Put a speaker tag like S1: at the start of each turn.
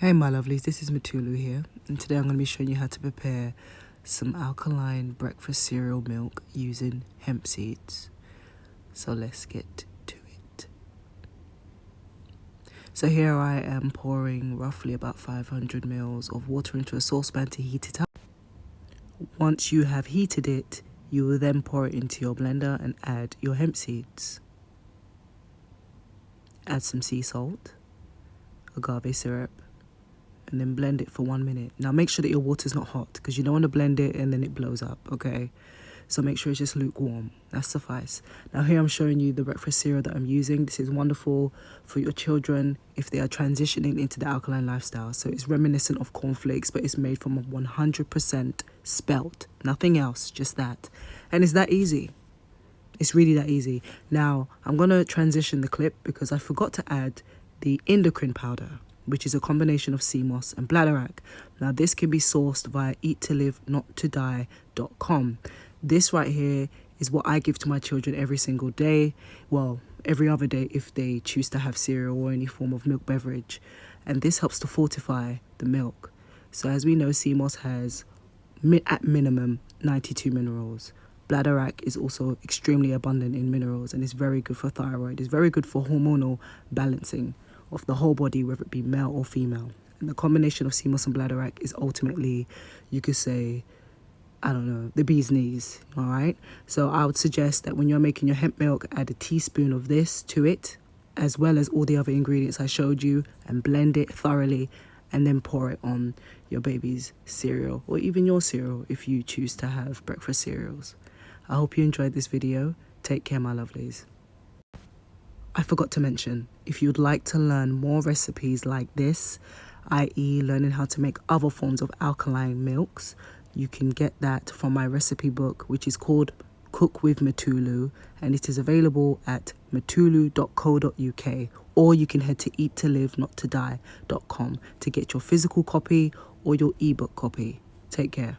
S1: Hey my lovelies, this is MUTULU here, and today I'm going to be showing you how to prepare some alkaline breakfast cereal milk using hemp seeds. So let's get to it. So here I am pouring roughly about 500 mils of water into a saucepan to heat it up. Once you have heated it, you will then pour it into your blender and add your hemp seeds. Add some sea salt, agave syrup, and then blend it for 1 minute. Now make sure that your water's not hot because you don't want to blend it and then it blows up, okay? So make sure it's just lukewarm. That suffice. Now here I'm showing you the breakfast cereal that I'm using. This is wonderful for your children if they are transitioning into the alkaline lifestyle. So it's reminiscent of cornflakes, but it's made from 100% spelt. Nothing else, just that. And it's that easy. It's really that easy. Now I'm going to transition the clip because I forgot to add the endocrine powder, which is a combination of sea moss and bladderwrack. Now this can be sourced via eattolivenottodie.com. This right here is what I give to my children every single day. Well, every other day if they choose to have cereal or any form of milk beverage. And this helps to fortify the milk. So as we know, sea moss has at minimum 92 minerals. Bladderwrack is also extremely abundant in minerals and is very good for thyroid. It's very good for hormonal balancing of the whole body, whether it be male or female. And the combination of sea moss and bladderwrack is ultimately, you could say, I don't know, the bee's knees, all right? So I would suggest that when you're making your hemp milk, add a teaspoon of this to it, as well as all the other ingredients I showed you, and blend it thoroughly, and then pour it on your baby's cereal, or even your cereal if you choose to have breakfast cereals. I hope you enjoyed this video. Take care, my lovelies. I forgot to mention, if you'd like to learn more recipes like this, i.e. learning how to make other forms of alkaline milks, you can get that from my recipe book, which is called Cook with MUTULU, and it is available at mutulu.co.uk, or you can head to eattolivenottodie.com to get your physical copy or your ebook copy. Take care.